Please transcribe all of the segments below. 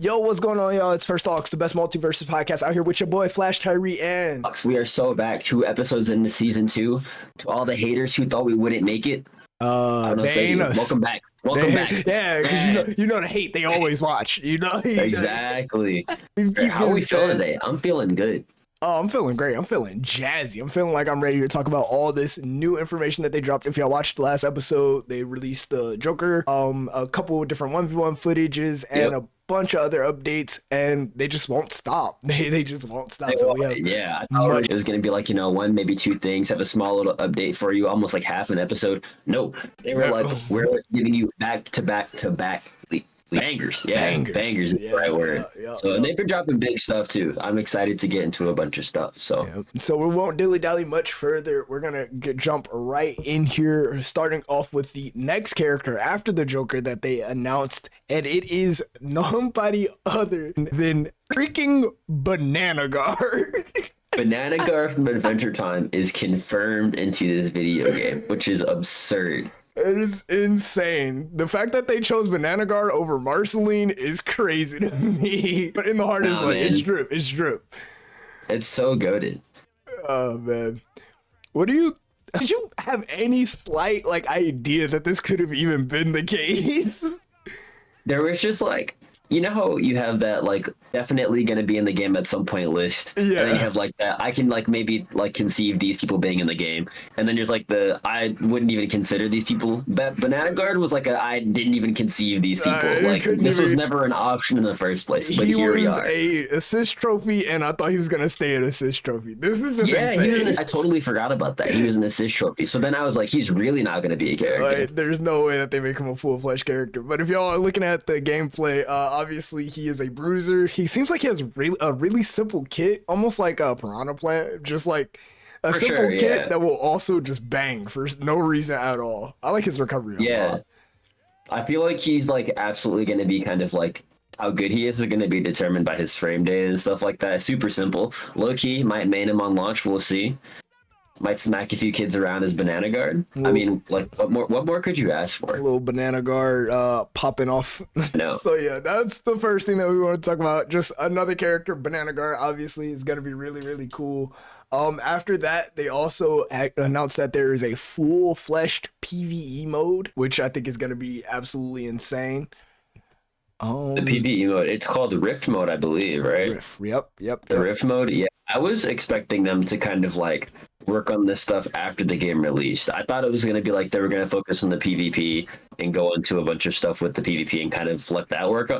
Yo, what's going on, y'all? It's First Talks, the best multiversus podcast out here with your boy Flash Tyree and We are so back 2 episodes into season 2. To all the haters who thought we wouldn't make it, I don't know, they ain't us. welcome back. Welcome back. Yeah, because you know the hate they always watch. Exactly. Keep How are we feeling fed. today? I'm feeling good. Oh, I'm feeling great. I'm feeling jazzy. I'm feeling like I'm ready to talk about all this new information that they dropped. If y'all watched the last episode, they released the Joker, a couple of different 1v1 footages, and a bunch of other updates, and they just won't stop. They just won't stop. So we have I thought it was going to be like, one, maybe two things, have a small little update for you, almost like half an episode. No, they were like, we're giving you back to back bangers. Yeah, bangers is the right word. And they've been dropping big stuff too. I'm excited to get into a bunch of stuff. So we won't dilly-dally much further. We're gonna jump right in here, starting off with the next character after the Joker that they announced, and it is nobody other than freaking Banana Guard. Banana Guard from Adventure Time is confirmed into this video game, which is absurd. It is insane. The fact that they chose Banana Guard over Marceline is crazy to me. But in the heart, it's like, it's drip. It's so goated. Oh, man. Did you have any slight, idea that this could have even been the case? There was just you know how you have that definitely gonna be in the game at some point list, and then you have that I can maybe conceive these people being in the game, and then there's the I wouldn't even consider these people. Banana Guard was I didn't even conceive these people. This was never an option in the first place. But here we are. He was a assist trophy, and I thought he was gonna stay an assist trophy. This is just insane. I totally forgot about that. He was an assist trophy. So then I was like, he's really not gonna be a character. There's no way that they make him a full-fledged character. But if y'all are looking at the gameplay, obviously he is a bruiser. He seems like he has a really simple kit, almost like a piranha plant, just like a simple kit that will also just bang for no reason at all. I like his recovery a lot. I feel like he's absolutely going to be kind of how good he is going to be determined by his frame data and stuff like that. Super simple. Low key, might main him on launch. We'll see. Might smack a few kids around as Banana Guard. I mean, what more could you ask for? A little Banana Guard popping off. No. So yeah, that's the first thing that we want to talk about. Just another character, Banana Guard, obviously is going to be really, really cool. After that, they also announced that there is a full-fleshed PvE mode, which I think is going to be absolutely insane. The PvE mode, it's called Rift mode, I believe, right? Rift, yep. The Rift mode, yeah. I was expecting them to kind of work on this stuff after the game released. I thought it was going to be they were going to focus on the PvP and go into a bunch of stuff with the PvP and kind of let that work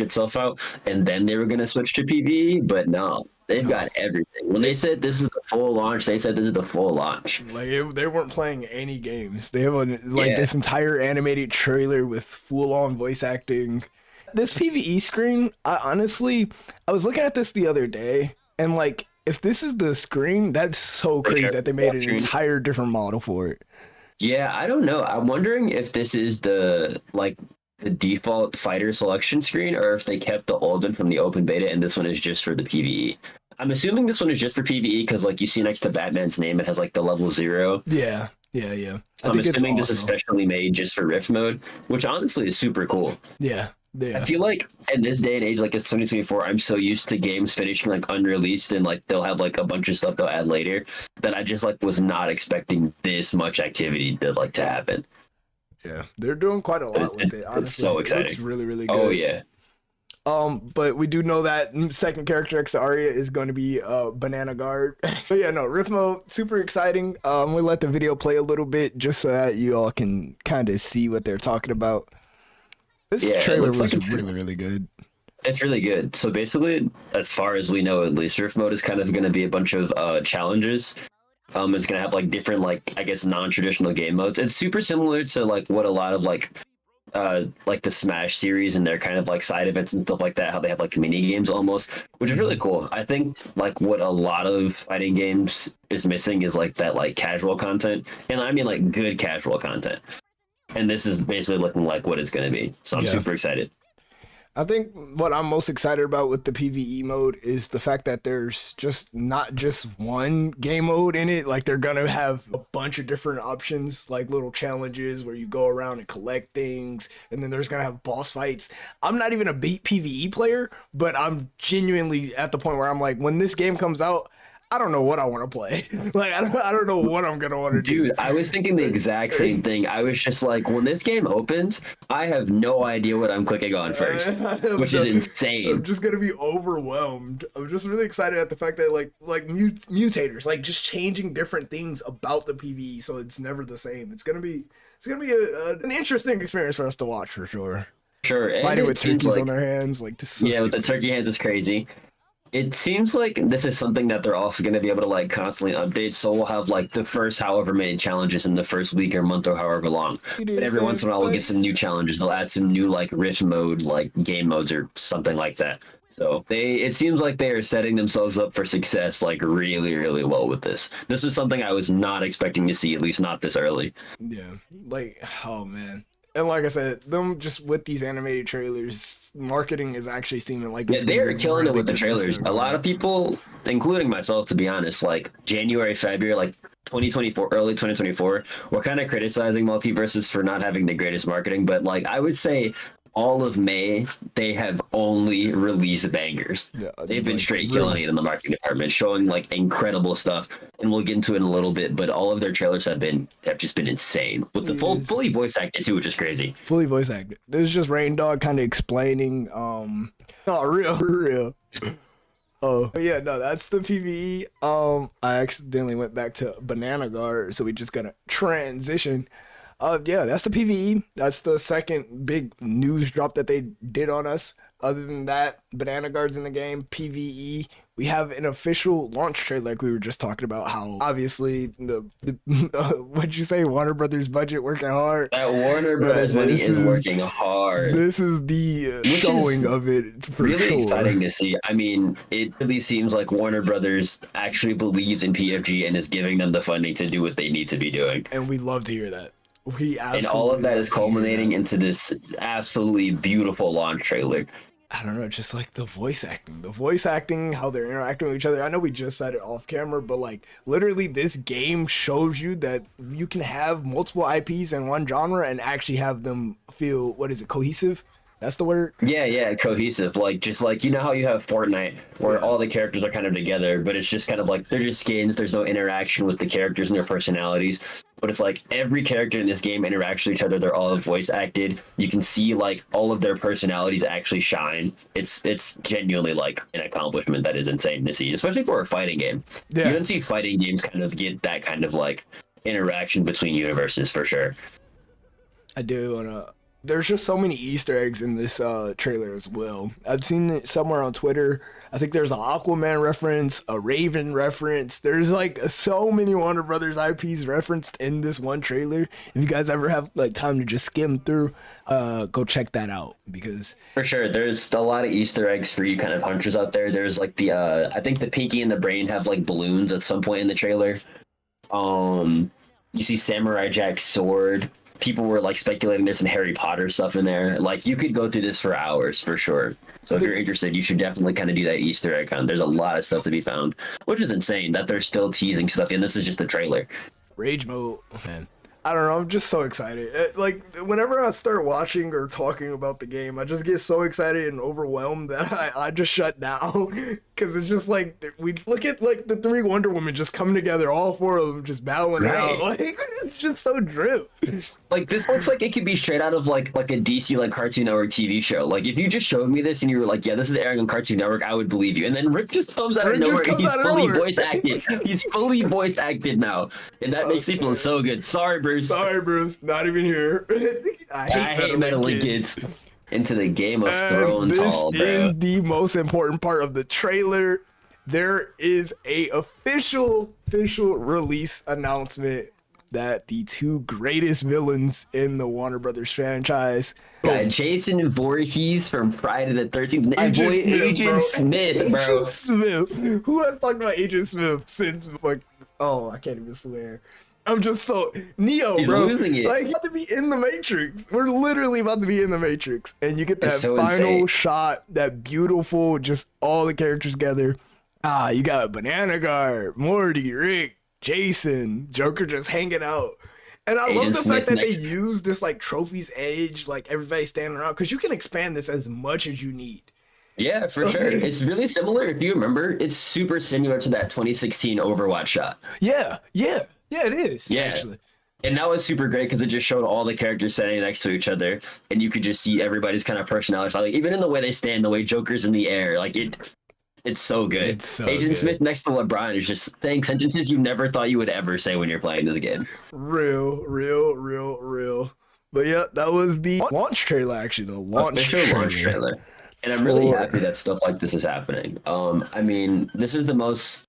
itself out, and then they were going to switch to PvE, but no. They've got everything. When they said this is the full launch, they said this is the full launch. They weren't playing any games. They have this entire animated trailer with full-on voice acting. This PvE screen, I was looking at this the other day, and if this is the screen, that's so crazy that they made an entire different model for it. Yeah, I don't know. I'm wondering if this is the default fighter selection screen, or if they kept the old one from the open beta and this one is just for the PvE. I'm assuming this one is just for PvE because you see next to Batman's name, it has the level 0. Yeah. So I'm assuming this is specially made just for Rift mode, which honestly is super cool. Yeah. I feel in this day and age, it's 2024, I'm so used to games finishing unreleased, and they'll have a bunch of stuff they'll add later, that I just was not expecting this much activity to happen. Yeah, they're doing quite a lot with it. Honestly, it's so exciting. It's really, really good. Oh yeah. But we do know that second character next to Arya is going to be Banana Guard. But yeah, no, Rift mode, super exciting. We let the video play a little bit just so that you all can kind of see what they're talking about. This trailer was really, really good. It's really good. So basically, as far as we know, at least, Rift mode is kind of going to be a bunch of challenges. It's going to have different, I guess, non-traditional game modes. It's super similar to what a lot of the Smash series and their kind of side events and stuff like that, how they have mini games almost, which is really cool. I think what a lot of fighting games is missing is that casual content, and I mean good casual content. And this is basically looking like what it's going to be. So I'm super excited. I think what I'm most excited about with the PvE mode is the fact that there's just not just one game mode in it. Like they're gonna have a bunch of different options, like little challenges where you go around and collect things, and then there's gonna have boss fights. I'm not even a beat PvE player, but I'm genuinely at the point where I'm like, when this game comes out, I don't know what I want to play. Like I don't know what I'm gonna want to do. Dude, I was thinking the exact same thing. I was just like, when this game opens, I have no idea what I'm clicking on first, which is I'm insane. just gonna be overwhelmed. I'm just really excited at the fact that mutators, like just changing different things about the PvE, so it's never the same. It's gonna be an interesting experience for us to watch for sure. Sure, and Fighting it with seems turkeys like, on their hands, like this. Is so yeah, with the stupid. turkey hands is crazy. It seems like this is something that they're also going to be able to like constantly update. So we'll have like the first however many challenges in the first week or month or however long. But every once in a while we'll get some new challenges. They'll add some new like rift mode, like game modes or something like that. So it seems like they are setting themselves up for success like really, really well with this. This is something I was not expecting to see, at least not this early. Yeah, like oh man. And like I said, them just with these animated trailers, marketing is actually seeming like Yeah, it's they gonna are be killing it really with the good this trailers. time A lot of around. people, including myself, to be honest, like January, February, like 2024, early 2024, we're kind of criticizing Multiversus for not having the greatest marketing. But like, I would say all of May, they have only released bangers. Yeah, They've been like straight real. killing it in the marketing department, showing like incredible stuff. And we'll get into it in a little bit, but all of their trailers have just been insane with the It is fully voice acted too, which is crazy. fully voice acted. This is just Rain Dog kind of explaining. Oh, real, real. Oh, but yeah, no, that's the PVE. I accidentally went back to Banana Guard, so we just gotta transition. Yeah, that's the PVE. That's the second big news drop that they did on us. Other than that, Banana Guard's in the game. PVE. We have an official launch trailer, like we were just talking about. How obviously the what'd you say? Warner Brothers budget working hard. That Warner Right. Brothers money is working hard. This is the Which showing is of it for really sure. exciting to see. I mean, it really seems like Warner Brothers actually believes in PFG and is giving them the funding to do what they need to be doing. And we love to hear that. We And all of absolutely that love is to hear culminating that. into this absolutely beautiful launch trailer. I don't know, just like the voice acting, how they're interacting with each other. I know we just said it off camera, but like literally, this game shows you that you can have multiple IPs in one genre and actually have them feel, what is it, cohesive? That's the word. Yeah, yeah, cohesive. Like just like you know how you have Fortnite where Yeah. all the characters are kind of together, but it's just kind of like they're just skins. There's no interaction with the characters and their personalities. But it's like every character in this game interacts with each other. They're all voice acted. You can see like all of their personalities actually shine. It's genuinely like an accomplishment that is insane to see, especially for a fighting game. You Yeah, don't see fighting games kind of get that kind of like interaction between universes for sure. I do. And there's just so many Easter eggs in this trailer as well. I've seen it somewhere on Twitter. I think there's an Aquaman reference, a Raven reference. There's like so many Warner Brothers IPs referenced in this one trailer. If you guys ever have like time to just skim through, go check that out because For sure, there's a lot of Easter eggs for you kind of hunters out there. There's like the I think the Pinky and the Brain have like balloons at some point in the trailer. You see Samurai Jack's sword. People were like speculating there's some Harry Potter stuff in there. Like you could go through this for hours for sure. So if you're interested, you should definitely kind of do that Easter egg hunt. There's a lot of stuff to be found, which is insane that they're still teasing stuff. And this is just a trailer. Rage Mode, man. I don't know. I'm just so excited. Like whenever I start watching or talking about the game, I just get so excited and overwhelmed that I just shut down because it's just like we look at like the three Wonder Women just coming together, all four of them just battling it out. Right. Like it's just so drip. Like this looks like it could be straight out of like a DC like Cartoon Network TV show. Like if you just showed me this and you were like, yeah, this is airing on Cartoon Network, I would believe you. And then Rick just comes out of Rick just nowhere and comes he's out of fully nowhere. voice acted. He's fully voice acted now, and that makes me feel so good. Sorry, Bruce. Sorry, Bruce, not even here. I I hate meddling kids. Into the Game of And Thrones this hall, is bro. the most important part of the trailer. There is a official release announcement that the two greatest villains in the Warner Brothers franchise, Jason Voorhees from Friday the 13th. And boy, Agent Smith, bro. Agent Smith. Who has talked about Agent Smith since like, oh, I can't even swear. I'm just so Neo, He's bro. losing it. Like, about to be in the Matrix. We're literally about to be in the Matrix, and you get that It's so final insane. shot, that beautiful, just all the characters together. You got Banana Guard, Morty, Rick, Jason, Joker just hanging out. And I love Agent the fact Smith that they next. use this like trophies edge, like everybody standing around, because you can expand this as much as you need. Yeah, for sure. It's really similar. If you remember, it's super similar to that 2016 Overwatch shot. Yeah, yeah, yeah, it is Yeah. actually. And that was super great because it just showed all the characters standing next to each other, and you could just see everybody's kind of personality. Like even in the way they stand, the way Joker's in the air, like it's so good. It's so Agent good. Smith next to LeBron is just saying sentences you never thought you would ever say when you're playing this game. Real, real, real, real. But yeah, that was the launch trailer. Actually, the Official launch trailer. And I'm really happy that stuff like this is happening. I mean, this is the most,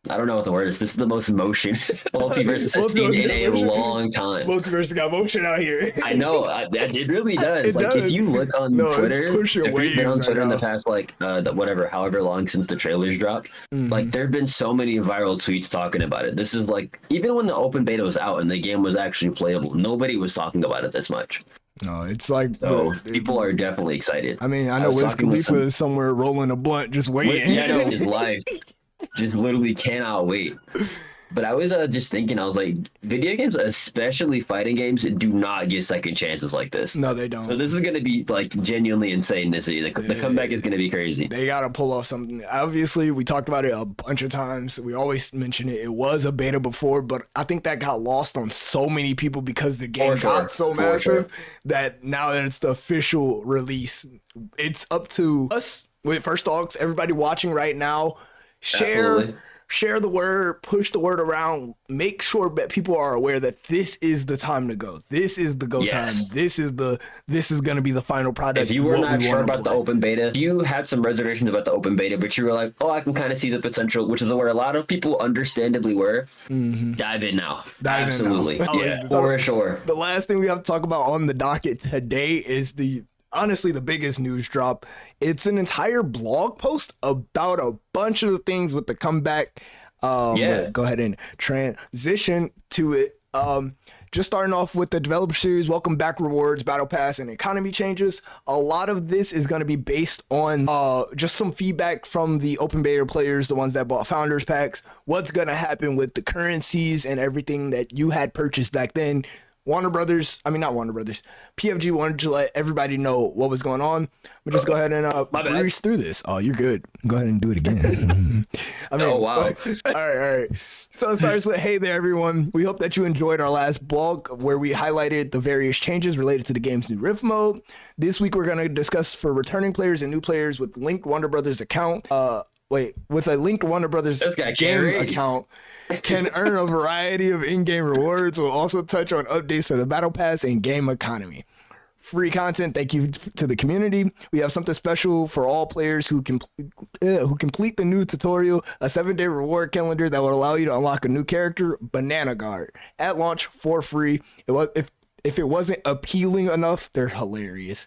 I don't know what the word is. This is the most motion Multiversus has seen in a long time. Multiverse got motion out here. I know it really does. It like does. if you look on Twitter, it's pushing if you've been on waves Twitter right in the now. past whatever, however long since the trailers dropped, like there have been so many viral tweets talking about it. This is like even when the open beta was out and the game was actually playable, nobody was talking about it this much. No, it's like So people are definitely excited. I mean, I know was Wiz talking with Khalifa is somewhere rolling a blunt, just waiting. Yeah, no, his life just literally cannot wait. But I was just thinking, I was like, video games, especially fighting games, do not get second chances like this. No, they don't. So this is going to be like genuinely insane to see. The comeback is going to be crazy. They got to pull off something. Obviously, we talked about it a bunch of times. We always mention it. It was a beta before, but I think that got lost on so many people because the game got so massive that now that it's the official release, it's up to us with First Dogs, everybody watching right now. Share the word, push the word around, make sure that people are aware that this is the time to go. This is the go time. This is going to be the final product. If you were not sure about the open beta, if you had some reservations about the open beta, but you were like, oh, I can kind of see the potential, which is where a lot of people understandably were, dive in now. Absolutely. Yeah, for sure. The last thing we have to talk about on the docket today is honestly the biggest news drop. It's an entire blog post about a bunch of the things with the comeback. Go ahead and transition to it. Just starting off with the developer series, welcome back rewards, battle pass, and economy changes. A lot of this is going to be based on just some feedback from the open beta players, the ones that bought founders packs, what's going to happen with the currencies and everything that you had purchased back then. Not Warner Brothers. PFG wanted to let everybody know what was going on. But just go ahead and breeze through this. Oh, you're good. Go ahead and do it again. Oh, wow. All right. So it starts with, hey there, everyone. We hope that you enjoyed our last blog where we highlighted the various changes related to the game's new Rift mode. This week, we're going to discuss for returning players and new players with linked Warner Brothers account. With a linked Warner Brothers game account. Can earn a variety of in-game rewards. We'll also touch on updates for the battle pass and game economy. Free content. Thank you to the community. We have something special for all players who complete the new tutorial, a 7-day reward calendar that will allow you to unlock a new character, Banana Guard, at launch for free. If it wasn't appealing enough, they're hilarious.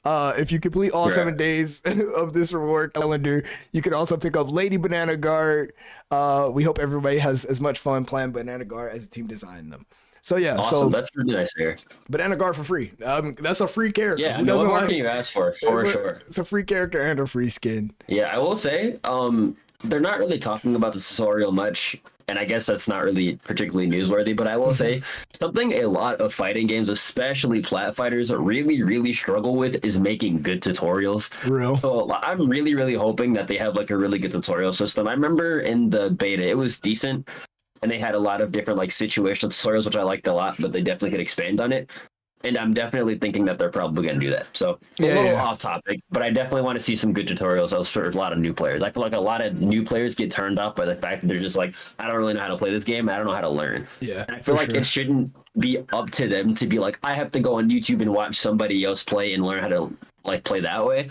If you complete all 7 days of this reward calendar, you can also pick up Lady Banana Guard. We hope everybody has as much fun playing Banana Guard as the team designed them. So yeah, awesome. That's really nice here. Banana Guard for free. That's a free character. Yeah, no more can you ask for sure. It's a free character and a free skin. Yeah, I will say, they're not really talking about the tutorial much, and I guess that's not really particularly newsworthy, but I will say something a lot of fighting games, especially plat fighters, really, really struggle with is making good tutorials. So I'm really, really hoping that they have like a really good tutorial system. I remember in the beta, it was decent, and they had a lot of different like situational tutorials, which I liked a lot, but they definitely could expand on it. And I'm definitely thinking that they're probably going to do that. So a little off topic, but I definitely want to see some good tutorials for a lot of new players. I feel like a lot of new players get turned off by the fact that they're just like, I don't really know how to play this game. I don't know how to learn. Yeah. And I feel like it shouldn't be up to them to be like, I have to go on YouTube and watch somebody else play and learn how to like play that way.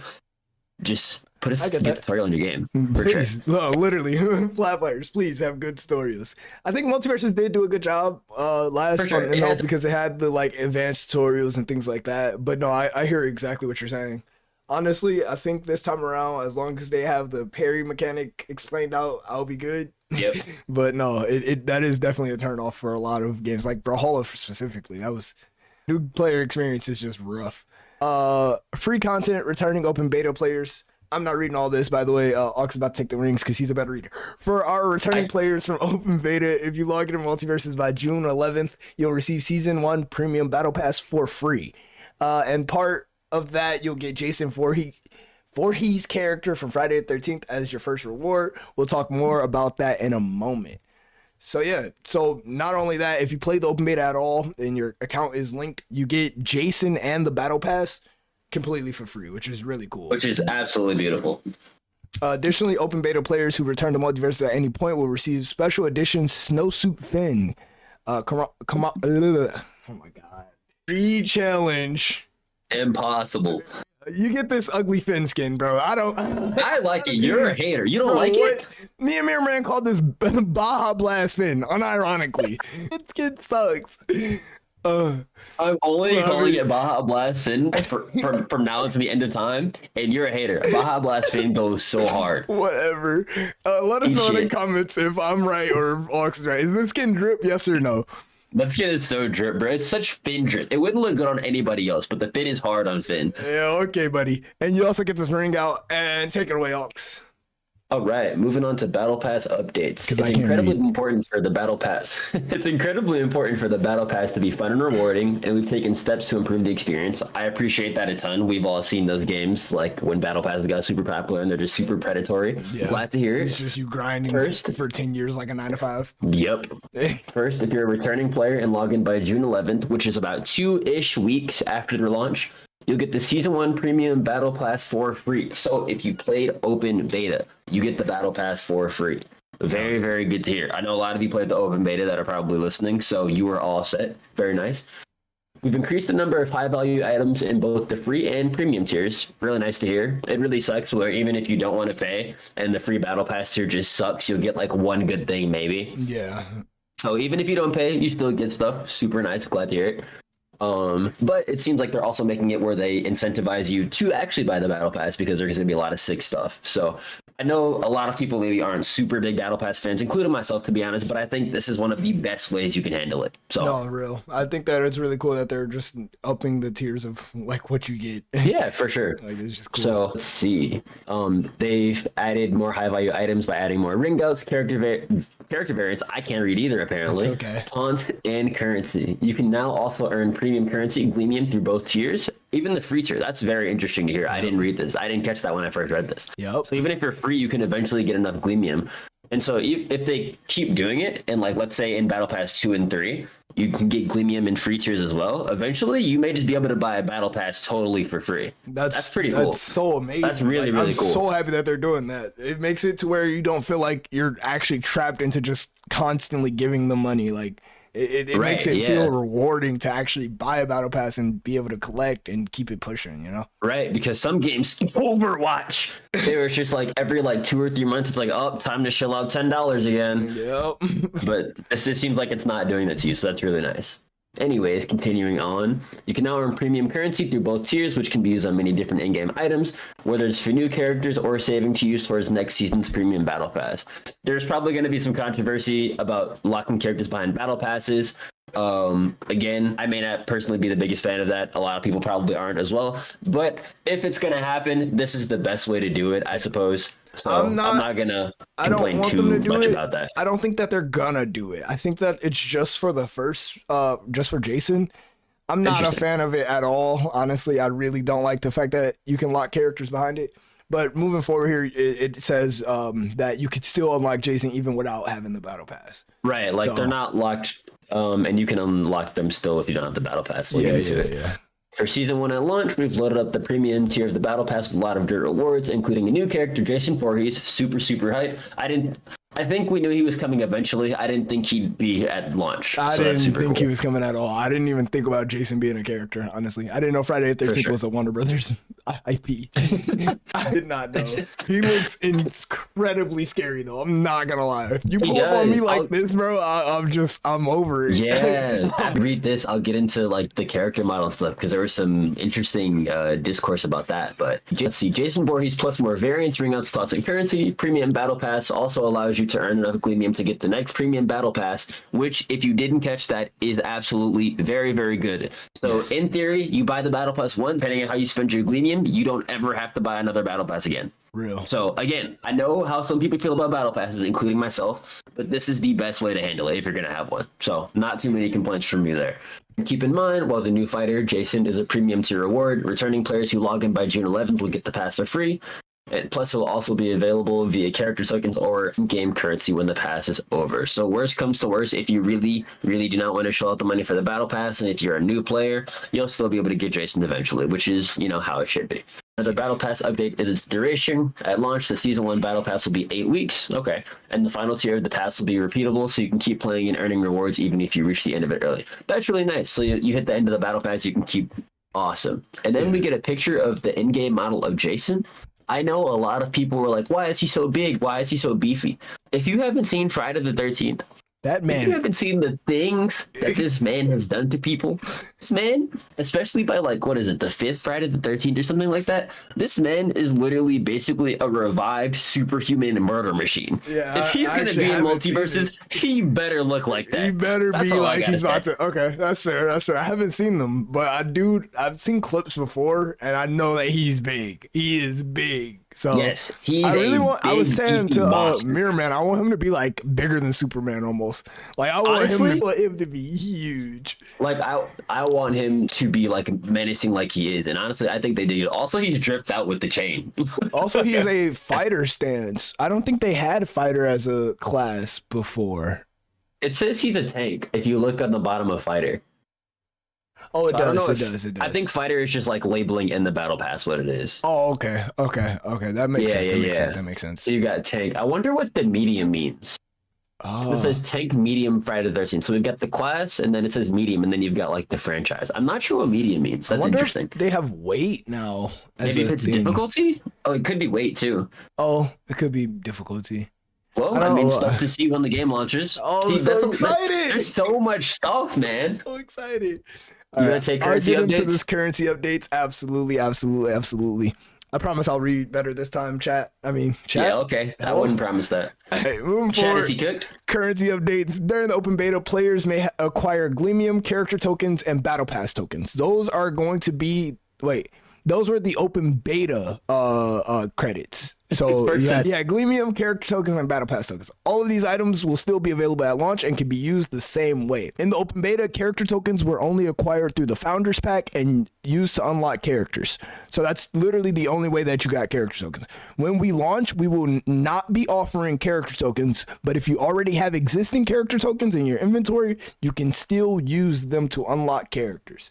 Just put a good tutorial in your game. Please. No, literally. Flat fighters, please have good tutorials. I think Multiversus did do a good job last time because it had the like advanced tutorials and things like that. But no, I hear exactly what you're saying. Honestly, I think this time around, as long as they have the parry mechanic explained out, I'll be good. Yep. But no, it that is definitely a turn off for a lot of games, like Brawlhalla specifically. That was new player experience is just rough. Free content returning open beta players. I'm not reading all this, by the way. Ox is about to take the rings because he's a better reader. For our returning players from open beta, if you log into Multiversus by June 11th, you'll receive Season 1 Premium Battle Pass for free. And part of that, you'll get Jason Voorhees' character from Friday the 13th as your first reward. We'll talk more about that in a moment. So yeah, so not only that, if you play the open beta at all and your account is linked, you get Jason and the Battle Pass completely for free, which is really cool. Which is absolutely beautiful. Additionally, open beta players who return to Multiversus at any point will receive special edition Snowsuit Finn. Oh my god. Free challenge. Impossible. You get this ugly Finn skin, bro. I like it. You're a hater. You don't Bro, like it? Me and Mirror Man called this Baja Blast Finn, unironically. It skin sucks. I'm only calling it Baja Blast Fin from now until the end of time, and you're a hater. Baja Blast Fin goes so hard. Whatever. Let us know in the comments if I'm right or if Ox is right. Is this skin drip? Yes or no? That skin is so drip, bro. It's such Finn drip. It wouldn't look good on anybody else, but the Finn is hard on Finn. Yeah, okay, buddy. And you also get this ring out and take it away, Ox. All right, moving on to Battle Pass updates. It's incredibly important for the Battle Pass. It's incredibly important for the Battle Pass to be fun and rewarding, and we've taken steps to improve the experience. I appreciate that a ton. We've all seen those games, like when Battle Passes got super popular and they're just super predatory. Yeah. Glad to hear it. It's just you grinding for 10 years like a 9 to 5. Yep. First, if you're a returning player and log in by June 11th, which is about 2-ish weeks after their launch, you'll get the Season 1 Premium Battle Pass for free. So if you played Open Beta, you get the Battle Pass for free. Very, very good to hear. I know a lot of you played the Open Beta that are probably listening, so you are all set. Very nice. We've increased the number of high-value items in both the free and premium tiers. Really nice to hear. It really sucks where even if you don't want to pay and the free Battle Pass tier just sucks, you'll get like one good thing maybe. Yeah. So even if you don't pay, you still get stuff. Super nice. Glad to hear it. But it seems like they're also making it where they incentivize you to actually buy the Battle Pass because there's going to be a lot of sick stuff. So I know a lot of people maybe aren't super big Battle Pass fans, including myself, to be honest, but I think this is one of the best ways you can handle it. So no, real. I think that it's really cool that they're just upping the tiers of like what you get. Yeah, for sure. Like, it's just cool. So let's see. They've added more high value items by adding more ring outs, character variants. I can't read either apparently. That's okay. Taunts and currency. You can now also earn premium currency, Gleamium, through both tiers. Even the free tier, that's very interesting to hear. I didn't read this. I didn't catch that when I first read this. Yep. So even if you're free, you can eventually get enough Gleamium. And so if they keep doing it, and like let's say in Battle Pass 2 and 3, you can get Gleamium in free tiers as well. Eventually, you may just be able to buy a Battle Pass totally for free. That's pretty cool. That's so amazing. That's really, really cool. I'm so happy that they're doing that. It makes it to where you don't feel like you're actually trapped into just constantly giving them money. Like it right, makes it feel rewarding to actually buy a Battle Pass and be able to collect and keep it pushing, you know? Right, because some games, Overwatch, they were just like every like 2 or 3 months, it's like, oh, time to shell out $10 again. Yep. But it seems like it's not doing that to you, so that's really nice. Anyways, continuing on, you can now earn premium currency through both tiers, which can be used on many different in-game items, whether it's for new characters or saving to use towards next season's premium battle pass. There's probably going to be some controversy about locking characters behind battle passes. Again, I may not personally be the biggest fan of that. A lot of people probably aren't as well. But if it's going to happen, this is the best way to do it, I suppose. So I'm not gonna complain too much about that. I don't think that they're gonna do it. I think that it's just for the first, just for Jason. I'm not a fan of it at all. Honestly, I really don't like the fact that you can lock characters behind it. But moving forward here, it says that you could still unlock Jason even without having the battle pass. Right, like they're not locked, and you can unlock them still if you don't have the battle pass. We'll yeah. For Season 1 at launch, we've loaded up the premium tier of the Battle Pass with a lot of great rewards, including a new character, Jason Voorhees, super hype. I think we knew he was coming eventually. I didn't think he'd be at launch. I didn't think he was coming at all. I didn't even think about Jason being a character, honestly. I didn't know Friday the 13th was a Warner Brothers I peed. I did not know. He looks incredibly scary though. I'm not gonna lie. If you He pull up on me does. like this, bro, I'm over it. Yeah, after I read this, I'll get into like the character model stuff because there was some interesting discourse about that. But let's see, Jason Voorhees plus more variants, ring out slots and currency. Premium Battle Pass also allows you to earn enough Gleamium to get the next Premium Battle Pass, which, if you didn't catch that, is absolutely very, very good. So yes. In theory, you buy the Battle Pass once, depending on how you spend your Gleamium, you don't ever have to buy another Battle Pass again. Real. So again, I know how some people feel about battle passes, including myself, but this is the best way to handle it if you're going to have one. So not too many complaints from me there. And keep in mind, while the new fighter, Jason, is a premium tier reward, returning players who log in by June 11th will get the pass for free. And plus, it will also be available via character tokens or in-game currency when the pass is over. So worst comes to worst, if you really, really do not want to shell out the money for the battle pass, and if you're a new player, you'll still be able to get Jason eventually, which is, how it should be. The Battle Pass update is its duration. At launch, the Season 1 Battle Pass will be 8 weeks. Okay. And the final tier of the pass will be repeatable, so you can keep playing and earning rewards even if you reach the end of it early. That's really nice. So you hit the end of the Battle Pass, you can keep... Awesome. And then we get a picture of the in-game model of Jason. I know a lot of people were like, why is he so big? Why is he so beefy? If you haven't seen Friday the 13th, that man, if you haven't seen the things that this man has done to people, this man, especially by the 5th Friday the 13th or something like that, this man is literally basically a revived superhuman murder machine. Yeah, if he's going to be in Multiversus, he better look like that. He better be like he's about to. Okay, that's fair. I haven't seen them, but I've seen clips before, and I know that he's big. He is big. So yes, he's I was saying to Mirror Man, I want him to be bigger than Superman almost. I want him to be huge. I want him to be menacing like he is, and honestly, I think they did. Also, he's dripped out with the chain. Also, he is a fighter stance. I don't think they had fighter as a class before. It says he's a tank if you look on the bottom of fighter. Oh, it does. I think fighter is just labeling in the battle pass what it is. Oh, okay. That makes sense. That makes sense. So you got tank. I wonder what the medium means. Oh. It says tank medium Friday the 13th. So we've got the class, and then it says medium, and then you've got the franchise. I'm not sure what medium means. That's interesting. If they have weight now. Maybe if it's difficulty? Oh, it could be weight too. Oh, it could be difficulty. Well, I mean, stuff to see when the game launches. Oh, I'm so excited. There's so much stuff, man. So excited. You want to take currency I'll updates? get into this currency updates. Absolutely. I promise I'll read better this time, chat. Yeah, okay. I wouldn't promise that. Hey, moving chat, forward. Is he cooked? Currency updates. During the open beta, players may acquire Gleamium, character tokens, and Battle Pass tokens. Those are going to be... Those were the open beta credits. So Gleamium, character tokens, and Battle Pass tokens. All of these items will still be available at launch and can be used the same way. In the open beta, character tokens were only acquired through the Founders Pack and used to unlock characters. So that's literally the only way that you got character tokens. When we launch, we will not be offering character tokens, but if you already have existing character tokens in your inventory, you can still use them to unlock characters.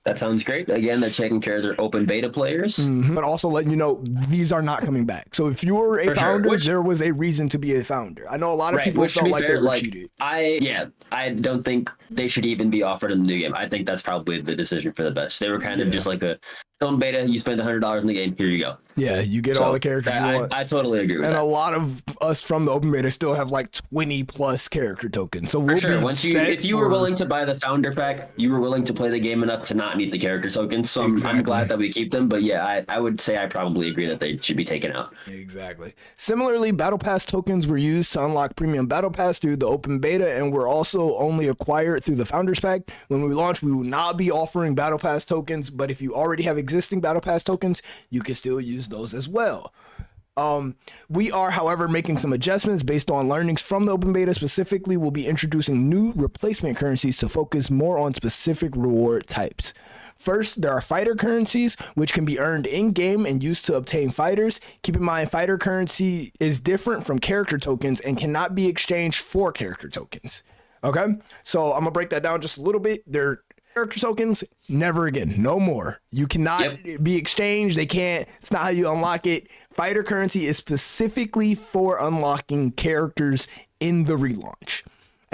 That sounds great. Again, they're taking care of their open beta players. Mm-hmm. But also letting you know, these are not coming back. So if you're a founder, there was a reason to be a founder. I know a lot of people felt like they were cheated. I don't think they should even be offered in the new game. I think that's probably the decision for the best. They were kind of just like a film beta. You spend $100 in the game. Here you go. Yeah, you get all the characters you want. I totally agree with that. And a lot of us from the open beta still have 20 plus character tokens. So we'll be if you were willing to buy the founder pack, you were willing to play the game enough to not need the character tokens. So I'm glad that we keep them. But yeah, I would say I probably agree that they should be taken out. Exactly. Similarly, Battle Pass tokens were used to unlock Premium Battle Pass through the open beta and were also only acquired through the Founders Pack. When we launch, we will not be offering Battle Pass tokens, but if you already have existing Battle Pass tokens, you can still use those as well. We are, however, making some adjustments based on learnings from the open beta. Specifically, we'll be introducing new replacement currencies to focus more on specific reward types. First, there are fighter currencies, which can be earned in-game and used to obtain fighters. Keep in mind, fighter currency is different from character tokens and cannot be exchanged for character tokens. Okay, so I'm gonna break that down just a little bit. They're character tokens, never again, no more. You cannot be exchanged. They can't. It's not how you unlock it. Fighter currency is specifically for unlocking characters in the relaunch.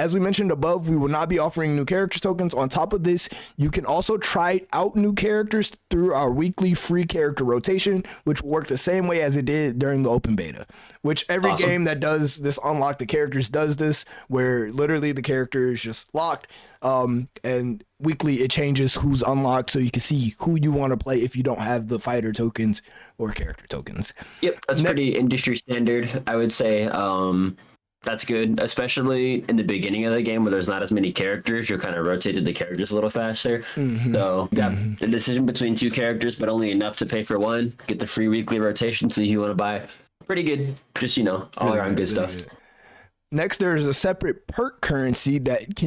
As we mentioned above, we will not be offering new character tokens. On top of this, you can also try out new characters through our weekly free character rotation, which will work the same way as it did during the open beta, which every game that does this unlock the characters does this, where literally the character is just locked, and weekly it changes who's unlocked so you can see who you want to play if you don't have the fighter tokens or character tokens. Yep, that's pretty industry standard, I would say. That's good, especially in the beginning of the game where there's not as many characters. You'll kind of rotate the characters a little faster. So you got the decision between two characters, but only enough to pay for one. Get the free weekly rotation, so you want to buy. Pretty good. Just, all around good stuff. Good. Next, there's a separate perk currency that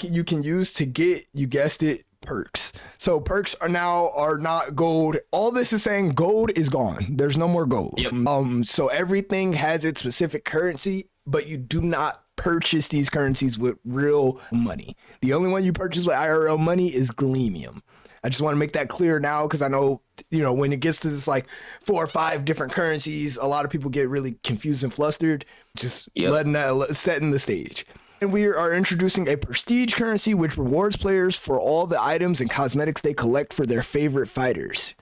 you can use to get, you guessed it, perks. So perks are not gold. All this is saying gold is gone. There's no more gold. Yep. So everything has its specific currency, but you do not purchase these currencies with real money. The only one you purchase with IRL money is Gleamium. I just want to make that clear now, because I know, when it gets to this like 4 or 5 different currencies, a lot of people get really confused and flustered. Just setting the stage. And we are introducing a prestige currency, which rewards players for all the items and cosmetics they collect for their favorite fighters.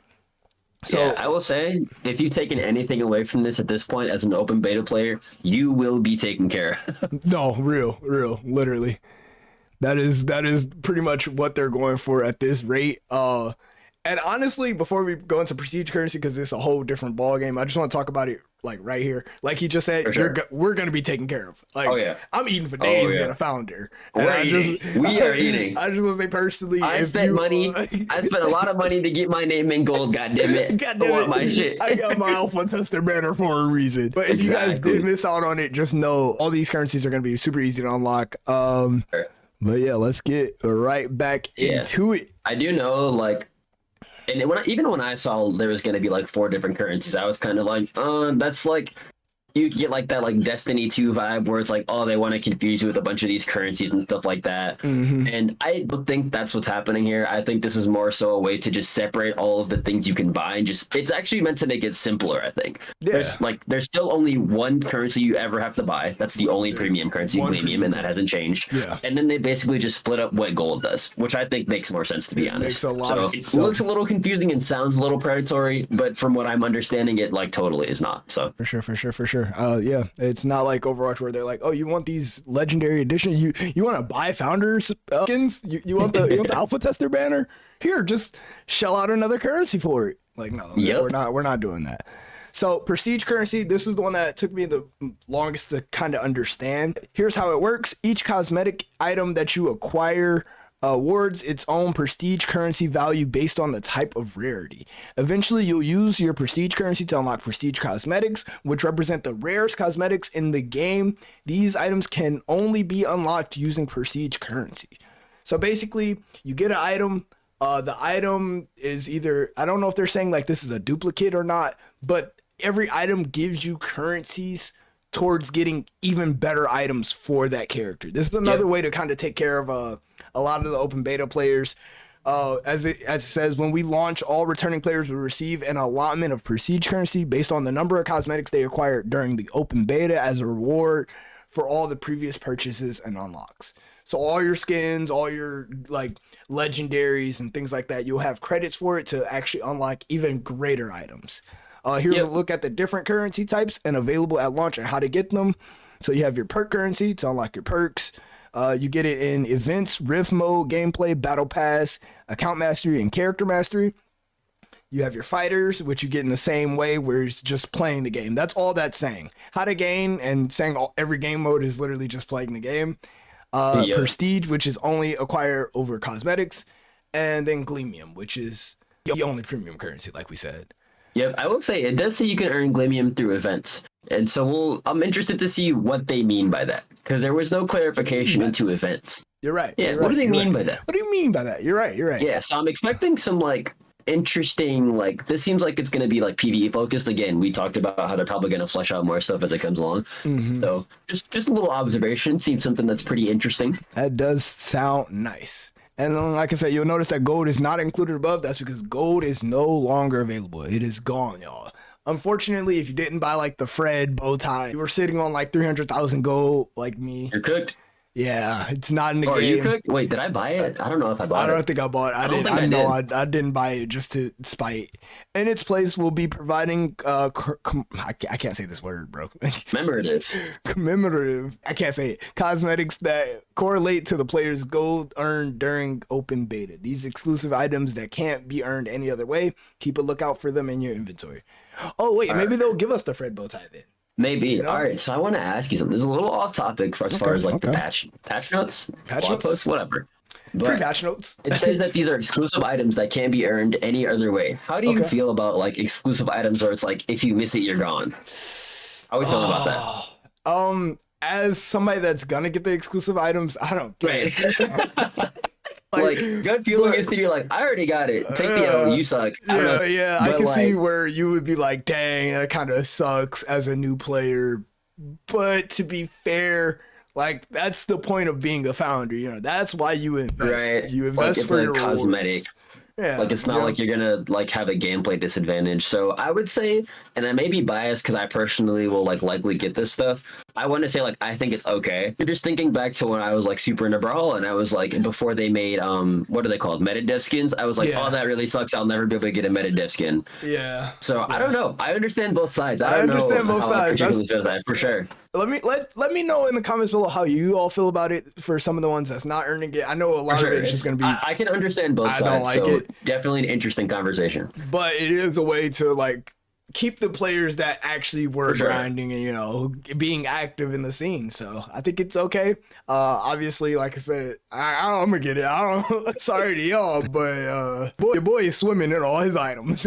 So yeah, I will say, if you've taken anything away from this at this point as an open beta player, you will be taken care of. No, real, literally. That is pretty much what they're going for at this rate. And honestly, before we go into prestige currency, because it's a whole different ball game, I just want to talk about it like right here. Like he just said, we're going to be taken care of. Like, I'm eating for days being a founder. We are eating. I just want to say personally, I spent a lot of money to get my name in gold. Goddamn it! I want my shit. I got my alpha tester banner for a reason. But if you guys did miss out on it, just know all these currencies are going to be super easy to unlock. But yeah, let's get right back into it. I do know, like, and even when I saw there was going to be like 4 different currencies, I was kind of like, that's like, you get like that like Destiny 2 vibe where it's like, oh, they want to confuse you with a bunch of these currencies and stuff like that. And I don't think that's what's happening here. I think this is more so a way to just separate all of the things you can buy and it's actually meant to make it simpler, I think. Yeah. There's still only one currency you ever have to buy. That's the only premium currency, Gleamium, and that hasn't changed. Yeah. And then they basically just split up what gold does, which I think makes more sense, to be honest. Makes a lot of sense. It looks a little confusing and sounds a little predatory, but from what I'm understanding, it like totally is not. So for sure. Yeah, it's not like Overwatch where they're like, oh, you want these legendary editions? You want to buy founders skins? You want the alpha tester banner? Here, just shell out another currency for it. Like, no, we're not doing that. So prestige currency, this is the one that took me the longest to kind of understand. Here's how it works. Each cosmetic item that you acquire awards its own prestige currency value based on the type of rarity. Eventually, you'll use your prestige currency to unlock prestige cosmetics, which represent the rarest cosmetics in the game. These items can only be unlocked using prestige currency. So basically, you get an item. The item is either, I don't know if they're saying like this is a duplicate or not, but every item gives you currencies towards getting even better items for that character. This is another way to kind of take care of a lot of the open beta players. As it says, when we launch, all returning players will receive an allotment of prestige currency based on the number of cosmetics they acquired during the open beta as a reward for all the previous purchases and unlocks. So all your skins, all your like legendaries and things like that, you'll have credits for it to actually unlock even greater items. Here's a look at the different currency types and available at launch and how to get them. So you have your perk currency to unlock your perks. You get it in events, rift mode, gameplay, battle pass, account mastery, and character mastery. You have your fighters, which you get in the same way, where it's just playing the game. That's all that's saying. How to gain, and saying every game mode is literally just playing the game. Prestige, which is only acquire over cosmetics. And then Gleamium, which is the only premium currency, like we said. Yep, I will say it does say you can earn Gleamium through events. And so I'm interested to see what they mean by that, because there was no clarification into events. You're right. Yeah, what do they mean by that? What do you mean by that? You're right. Yeah, so I'm expecting some like interesting, like this seems like it's going to be like PvE focused. Again, we talked about how they're probably going to flesh out more stuff as it comes along. So just a little observation. Seems something that's pretty interesting. That does sound nice. And like I said, you'll notice that gold is not included above. That's because gold is no longer available. It is gone, y'all. Unfortunately, if you didn't buy like the Fred bow tie, you were sitting on like 300,000 gold like me. You're cooked. Yeah, it's not in the Oh, are you game. cooked? Wait, did I buy it? I don't know if I I bought don't it. think I bought it. I don't did. think I I know did. I didn't buy it just to spite. In its place, we'll be providing I can't say this word, bro. Commemorative. Commemorative. I can't say it. Cosmetics that correlate to the player's gold earned during open beta. These exclusive items that can't be earned any other way. Keep a lookout for them in your inventory. Oh wait, All maybe right. they'll give us the Fred bow tie then. Maybe. You All know? right. So I want to ask you something. This is a little off topic as far as like the Okay. patch notes, Patch blog notes? posts, whatever. But Pre-patch notes. it says that these are exclusive items that can be earned any other way. How do you Okay. feel about like exclusive items where it's like if you miss it, you're gone? How are we feeling about that? As somebody that's gonna get the exclusive items, I don't care. Right. Like gut feeling is to be like, I already got it. Take the L. You suck. I don't know. Yeah, I But can see like, where you would be like, dang, that kind of sucks as a new player. But to be fair, like that's the point of being a founder. You know, that's why you invest. right? You Like invest it's for a your cosmetic. rewards. Yeah, Like it's not like you're gonna like have a gameplay disadvantage. So I would say, and I may be biased because I personally will like likely get this stuff. I want to say like I think it's okay. You're just thinking back to when I was like super into Brawl and I was like before they made what are they called, meta dev skins. I was like, Yeah. oh, that really sucks. I'll never be able to get a meta dev skin. Yeah. So I don't know. I understand both sides. I I don't understand know both how sides. I particularly feel that for sure. Let me know in the comments below how you all feel about it for some of the ones that's not earning it. I know a lot For of sure. it is just gonna be, I can understand both I sides. don't like so it. definitely an interesting conversation. but it is a way to like keep the players that actually were For sure. grinding and, you know, being active in the scene. So I think it's okay. Obviously, like I said, I'm gonna get it. I don't. Sorry to y'all, but your boy is swimming in all his items.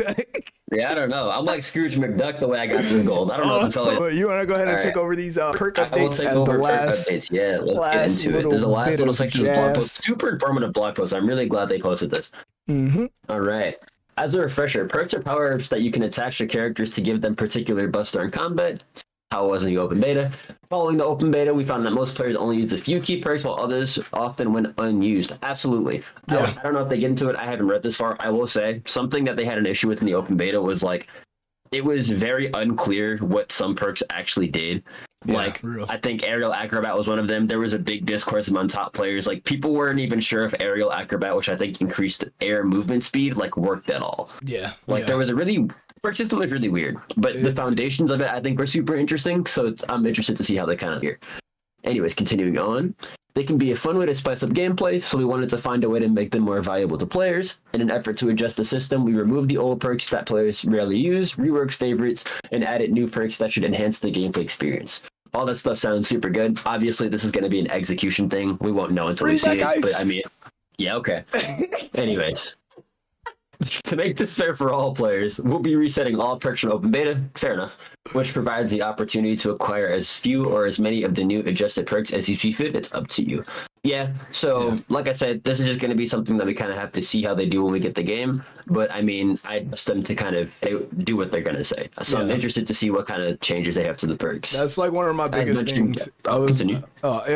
Yeah, I don't know. I'm like Scrooge McDuck the way I got to the gold. I don't know what to tell you. You want to go ahead and All take right. over these perk I will updates take as the over last updates. Yeah, let's get last into it. There's a last bit little of section of blog jazz. post. Super informative blog post. I'm really glad they posted this. Mm-hmm. All right. As a refresher, perks are power-ups that you can attach to characters to give them particular buffs during combat. How it was in the open beta. Following the open beta, we found that most players only use a few key perks, while others often went unused. Absolutely. Yeah. I don't know if they get into it. I haven't read this far. I will say something that they had an issue with in the open beta was like it was very unclear what some perks actually did. Yeah, like real. I think aerial acrobat was one of them. There was a big discourse among top players. Like people weren't even sure if aerial acrobat, which I think increased air movement speed, like worked at all. Yeah. Like there was a really perk system was really weird, but the foundations of it I think were super interesting. So I'm interested to see how they kind of here. Anyways, continuing on. They can be a fun way to spice up gameplay, so we wanted to find a way to make them more valuable to players. In an effort to adjust the system, we removed the old perks that players rarely use, reworked favorites, and added new perks that should enhance the gameplay experience. All that stuff sounds super good. Obviously, this is going to be an execution thing. We won't know until we see it, but I mean, yeah, okay. Anyways. To make this fair for all players, we'll be resetting all perks from open beta, fair enough, which provides the opportunity to acquire as few or as many of the new adjusted perks as you see fit. It's up to you. Yeah, so like I said, this is just going to be something that we kind of have to see how they do when we get the game. But I mean, I trust them to kind of do what they're going to say. So I'm interested to see what kind of changes they have to the perks. That's like one of my biggest things. Yeah,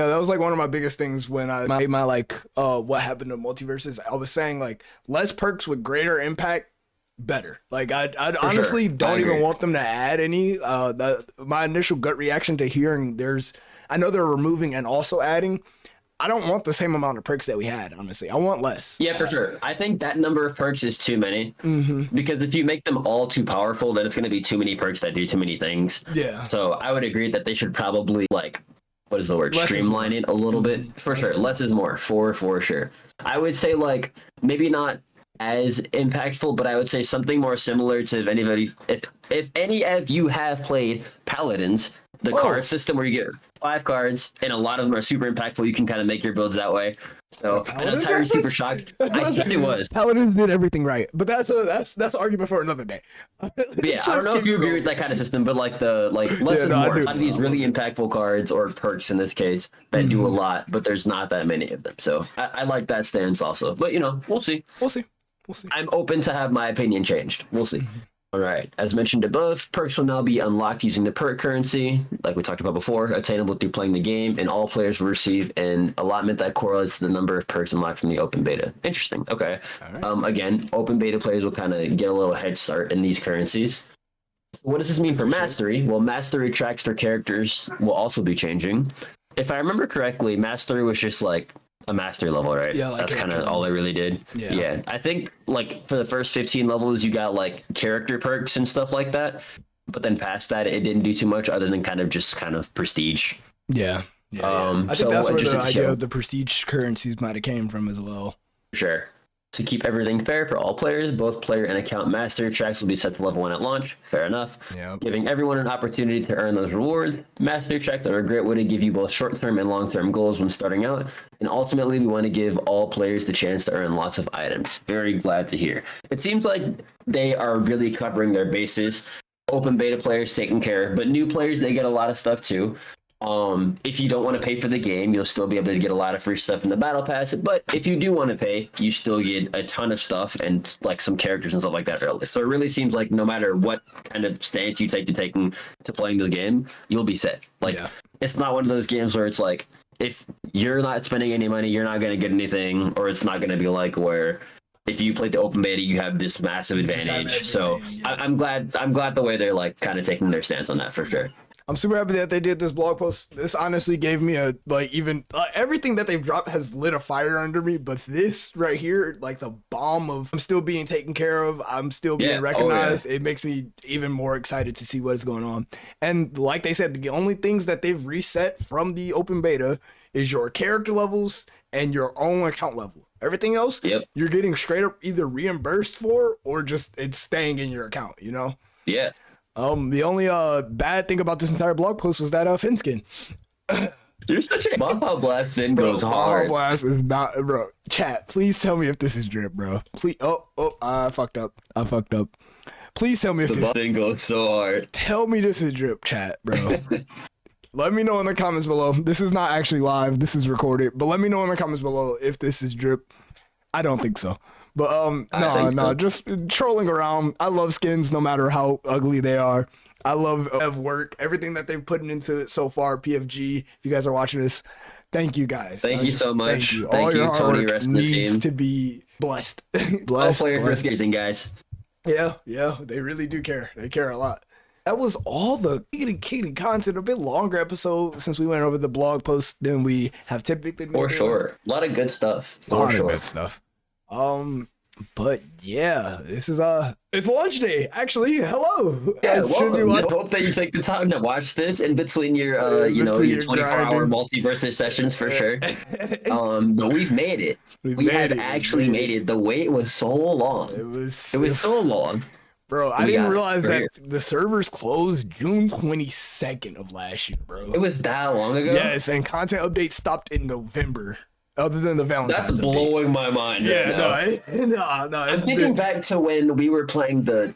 that was like one of my biggest things when I made my like what happened to Multiversus. I was saying like less perks with greater impact, better. Like I honestly don't even want them to add any. My initial gut reaction to hearing I know they're removing and also adding. I don't want the same amount of perks that we had, honestly. I want less. Yeah, for sure. I think that number of perks is too many. Mm-hmm. Because if you make them all too powerful, then it's going to be too many perks that do too many things. Yeah. So I would agree that they should probably, like, what is the word? Less streamline it a little bit. For sure. Less is more. For sure. I would say, like, maybe not as impactful, but I would say something more similar to if any of you have played Paladins, the card system where you get 5 cards and a lot of them are super impactful. You can kind of make your builds that way. So I know Tyree's super shocked. I guess it was. Paladins did everything right, but that's an argument for another day. Yeah, I don't know if you agree with that kind of system, but like less is more. A lot of these really impactful cards or perks in this case that do a lot, but there's not that many of them. So I like that stance also. But we'll see. We'll see. I'm open to have my opinion changed. We'll see. All right. As mentioned above, perks will now be unlocked using the perk currency, like we talked about before, attainable through playing the game, and all players will receive an allotment that correlates to the number of perks unlocked from the open beta. Interesting. Okay. Right. Again, open beta players will kind of get a little head start in these currencies. What does this mean for Because you should. mastery? Well, mastery tracks for characters will also be changing. If I remember correctly, mastery was just like a mastery level, right? Yeah, like That's kind character of all level. it really did. Yeah. Yeah, I think like for the first 15 levels, you got like character perks and stuff like that. But then past that, it didn't do too much other than kind of prestige. Yeah. Yeah. I think So that's where just the to idea show, of the prestige currencies might have came from as well. sure. To keep everything fair for all players, both player and account mastery tracks will be set to level 1 at launch. Fair enough. Yeah. Giving everyone an opportunity to earn those rewards. Mastery tracks are a great way to give you both short-term and long-term goals when starting out. And ultimately, we want to give all players the chance to earn lots of items. Very glad to hear. It seems like they are really covering their bases. Open beta players taken care of, but new players, they get a lot of stuff too. If you don't want to pay for the game, you'll still be able to get a lot of free stuff in the battle pass. But if you do want to pay, you still get a ton of stuff and like some characters and stuff like that early. So it really seems like no matter what kind of stance you take to playing this game, you'll be set. Like it's not one of those games where it's like if you're not spending any money, you're not going to get anything, or it's not going to be like where if you played the open beta, you have this massive advantage. So I'm glad the way they're like kind of taking their stance on that for sure. I'm super happy that they did this blog post. This honestly gave me a everything that they've dropped has lit a fire under me, but this right here, like the bomb of I'm still being taken care of, I'm still being recognized. It makes me even more excited to see what is going on. And like they said, the only things that they've reset from the open beta is your character levels and your own account level. Everything else, you're getting straight up either reimbursed for or just it's staying in your account, you know? Yeah. The only bad thing about this entire blog post was that fin skin. You're such a Baja Blast fin goes hard. Baja Blast is not, bro. Chat, please tell me if this is drip, bro. Please. I fucked up. Please tell me if the fin goes so hard. Tell me this is drip, chat, bro. Let me know in the comments below. This is not actually live. This is recorded. But let me know in the comments below if this is drip. I don't think so. But no, just trolling around. I love skins no matter how ugly they are. I love work, everything that they've put into it so far. PFG, if you guys are watching this, thank you guys. Thank you so much. Thank you. Thank All you, your hard Tony. work Rest of the needs team. to be blessed. All players risk gazing, guys. Yeah, they really do care. They care a lot. That was all the kitty content. A bit longer episode since we went over the blog post than we have typically been For doing. sure. A lot of good stuff. A lot of good stuff. But yeah, this is it's launch day. Actually, hello. Yeah, welcome. I hope that you take the time to watch this in between your your 24-hour multiversus sessions for sure. But we've made it. We have actually made it. The wait was so long. It was so long. Bro, I didn't realize that the servers closed June 22nd of last year, bro. It was that long ago? Yes, and content updates stopped in November. Other than the Valentine's That's blowing my mind. Yeah, no. I'm thinking back to when we were playing the.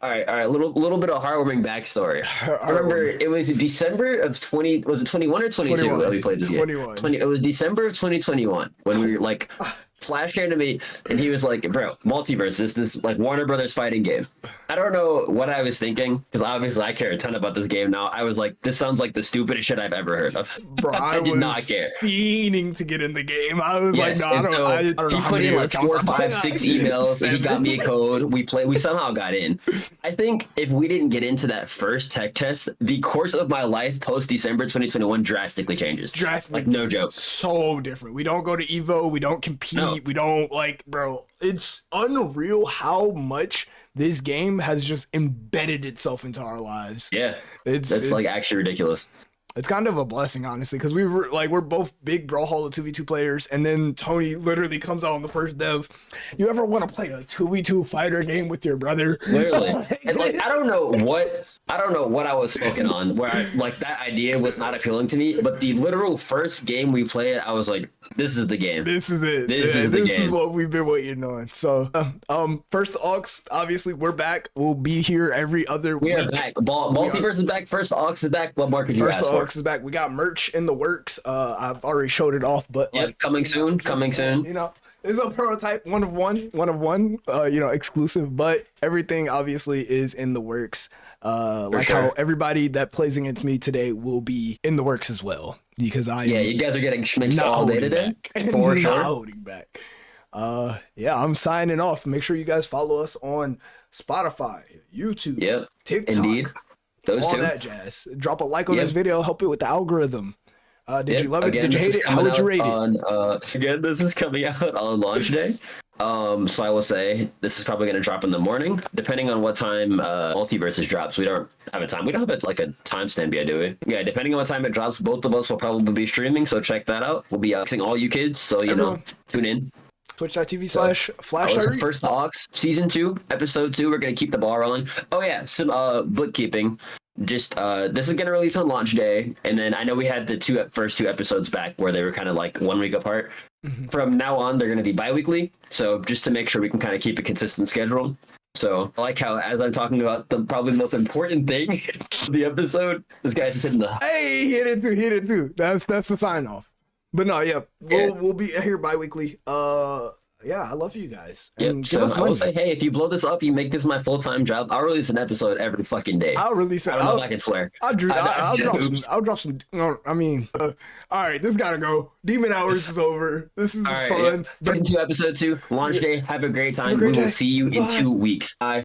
All right. Little bit of heartwarming backstory. I remember it was December of 20. Was it 21 or 22 that we played this game? 21. It was December of 2021 when we were like. Flash came to me and he was like, bro, Multiversus, this like Warner Brothers fighting game. I don't know what I was thinking because obviously I care a ton about this game now. I was like, this sounds like the stupidest shit I've ever heard of. Bro, I did not care. Fiending to get in the game. I was like, no, I don't know. He put in like 4, 5, 6 emails and he got me a code. We somehow got in. I think if we didn't get into that first tech test, the course of my life post December 2021 drastically changes. Like no joke. So different. We don't go to Evo. We don't compete. No. We don't bro, it's unreal how much this game has just embedded itself into our lives. Yeah. It's like actually ridiculous. It's kind of a blessing, honestly, because we're both big Brawlhalla 2v2 players, and then Tony literally comes out on the first dev. You ever want to play a 2v2 fighter game with your brother? Literally. And like I don't know what I was smoking on, where that idea was not appealing to me, but the literal first game we played, I was like, this is the game. This is it. This is what we've been waiting on. So first aux, obviously we're back. We'll be here every other week. We are back. Multiverse is back. First aux is back. What market you asked for? Is back. We got merch in the works. I've already showed it off, but coming soon. You know, it's a prototype, one of one, exclusive, but everything obviously is in the works. How everybody that plays against me today will be in the works as well, because you guys are getting schminced all day today. For sure. Holding back. Yeah, I'm signing off. Make sure you guys follow us on Spotify, YouTube, Yep, indeed. TikTok, Those all two. that jazz. Drop a like on this Yep. video, help it with the algorithm. Did you Yep. love it? Again, Did you this hate is it? How coming would you out rate it? on again, this is coming out on launch day. So I will say this is probably gonna drop in the morning, depending on what time Multiversus drops. We don't have a time. We don't have like a timestamp yet, do we? Yeah, depending on what time it drops, both of us will probably be streaming. So check that out. We'll be asking all you kids. So Everyone, tune in. twitch.tv So slash that flash was the diary. first Ox season 2, episode 2. We're gonna keep the ball rolling. Oh yeah, some bookkeeping. Just this is gonna release on launch day, and then I know we had the first two episodes back where they were kind of like 1 week apart. From now on, they're gonna be bi-weekly. So just to make sure we can kind of keep a consistent schedule. So I like how as I'm talking about the probably the most important thing of the episode, this guy just hitting the Hey, he hit it too. He hit it too. That's the sign off. But no, yeah, we'll be here bi-weekly. Yeah, I love you guys. And Yep. give So us I will money. say, hey, if you blow this up, you make this my full-time job. I'll release an episode every fucking day. I'll release it. I don't know if I can swear. I'll drop some. Oops. I'll drop some. No, I mean, all right, this gotta go. Demon Hours is over. This is All right, fun. Season 2, episode 2, launch day. Have a great time. great We will day. see you in Bye. 2 weeks. Bye.